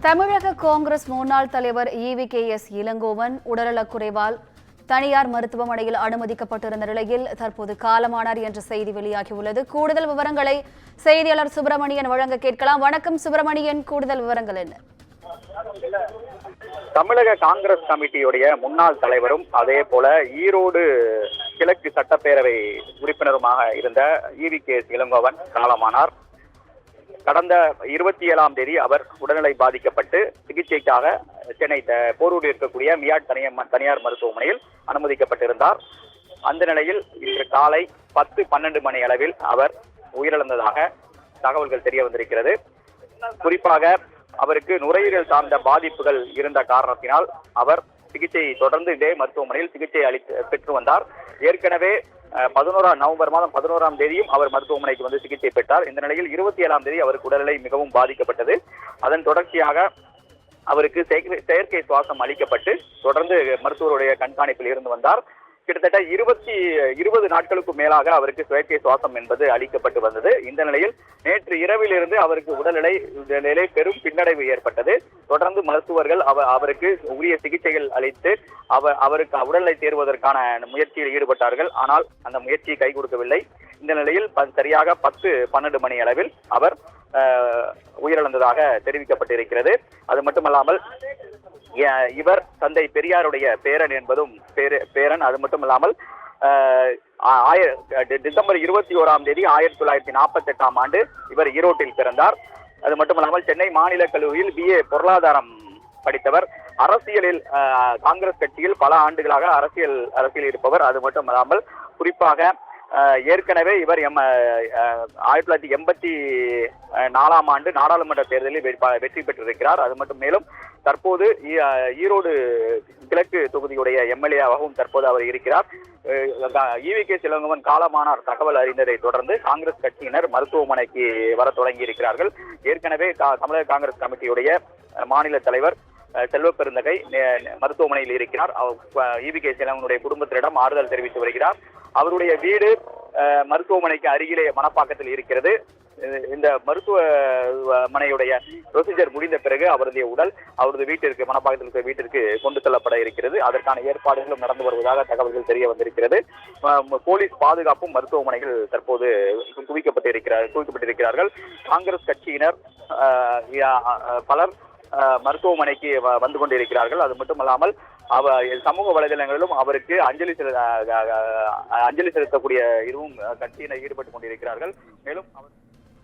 தமிழக காங்கிரஸ் முன்னாள் தலைவர் EVKS இளங்கோவன் உடல்நலக்குறைவால் தனியார் மருத்துவமனையில் அனுமதிக்கப்பட்டிருந்த நிலையில் தற்போது காலமானார் என்ற செய்தி வெளியாகியுள்ளது. கூடுதல் விவரங்களை செய்தியாளர் சுப்பிரமணியன் வழங்க கேட்கலாம். வணக்கம் சுப்பிரமணியன், கூடுதல் விவரங்கள் என்ன? தமிழக காங்கிரஸ் கமிட்டியுடைய முன்னாள் தலைவரும் அதே போல ஈரோடு கிழக்கு சட்டப்பேரவை உறுப்பினருமாக இருந்த EVKS இளங்கோவன் காலமானார். கடந்த 27ஆம் தேதி அவர் உடல்நிலை பாதிக்கப்பட்டு சிகிச்சைக்காக சென்னை போரூரில் இருக்கக்கூடிய மியாட் தனியார் மருத்துவமனையில் அனுமதிக்கப்பட்டிருந்தார். அந்த நிலையில் இன்று காலை 10-12 மணி அளவில் அவர் உயிரிழந்ததாக தகவல்கள் தெரிய வந்திருக்கிறது. குறிப்பாக அவருக்கு நுரையீரல் சார்ந்த பாதிப்புகள் இருந்த காரணத்தினால் அவர் சிகிச்சை தொடர்ந்து இதே மருத்துவமனையில் சிகிச்சை பெற்று வந்தார். ஏற்கனவே நவம்பர் மாதம் 11ஆம் தேதியும் அவர் மருத்துவமனைக்கு வந்து சிகிச்சை பெற்றார். இந்த நிலையில் 27ஆம் தேதி அவருக்கு உடல்நிலை மிகவும் பாதிக்கப்பட்டது. அதன் தொடர்ச்சியாக அவருக்கு செயற்கை சுவாசம் அளிக்கப்பட்டு தொடர்ந்து மருத்துவருடைய கண்காணிப்பில் இருந்து வந்தார். கிட்டத்தட்ட 20 நாட்களுக்கு மேலாக அவருக்கு செயற்கை சுவாசம் என்பது அளிக்கப்பட்டு வந்தது. இந்த நிலையில் நேற்று இரவிலிருந்து அவருக்கு உடல்நிலை பெரும் பின்னடைவு ஏற்பட்டது. தொடர்ந்து மருத்துவர்கள் அவருக்கு உரிய சிகிச்சைகள் அளித்து அவருக்கு உடல்நிலை தேர்வதற்கான முயற்சியில் ஈடுபட்டார்கள். ஆனால் அந்த முயற்சி கை கொடுக்கவில்லை. இந்த நிலையில் சரியாக 10-12 மணி அளவில் அவர் உயிரிழந்ததாக தெரிவிக்கப்பட்டிருக்கிறது. அது மட்டுமல்லாமல் இவர் தந்தை பெரியாருடைய பேரன் என்பதும் பேரன். அது மட்டுமல்லாமல் டிசம்பர் 21ஆம் தேதி 1948ஆம் ஆண்டு இவர் ஈரோட்டில் பிறந்தார். அது மட்டுமல்லாமல் சென்னை மாநில கல்லூரியில் BA பொருளாதாரம் படித்தவர். அரசியலில் காங்கிரஸ் கட்சியில் பல ஆண்டுகளாக அரசியல் இருப்பவர். அது மட்டுமல்லாமல் குறிப்பாக ஏற்கனவே இவர் 1984ஆம் ஆண்டு நாடாளுமன்ற தேர்தலில் வெற்றி பெற்றிருக்கிறார். அது மட்டும் மேலும் தற்போது ஈரோடு கிழக்கு தொகுதியுடைய MLA-வாகவும் தற்போது அவர் இருக்கிறார். EVKS இளங்கோவன் காலமானார் தகவல் அறிந்ததை தொடர்ந்து காங்கிரஸ் கட்சியினர் மருத்துவமனைக்கு வர தொடங்கி இருக்கிறார்கள். ஏற்கனவே தமிழக காங்கிரஸ் கமிட்டியுடைய மாநில தலைவர் செல்வ பெருந்தகை மருத்துவமனையில் இருக்கிறார். EVKS இளங்கோவனுடைய குடும்பத்தினரிடம் ஆறுதல் தெரிவித்து வருகிறார். அவருடைய வீடு மருத்துவமனைக்கு அருகிலே மணப்பாக்கத்தில் இருக்கிறது. இந்த மருத்துவமனையுடைய ப்ரொசீஜர் முடிந்த பிறகு அவருடைய உடல் அவரது மணப்பாக்கத்தில் இருக்கிற வீட்டிற்கு கொண்டு செல்லப்பட இருக்கிறது. அதற்கான ஏற்பாடுகளும் நடந்து வருவதாக தகவல்கள் தெரிய வந்திருக்கிறது. போலீஸ் பாதுகாப்பும் மருத்துவமனைகள் தற்போது குவிக்கப்பட்டிருக்கிறார்கள். காங்கிரஸ் கட்சியினர் பலர் மருத்துவமனைக்கு வந்து கொண்டிருக்கிறார்கள். அது மட்டுமல்லாமல் சமூக வலைதளங்களிலும் அவருக்கு அஞ்சலி செலுத்தக்கூடிய இதுவும் கட்சியினர் ஈடுபட்டுக் கொண்டிருக்கிறார்கள். மேலும்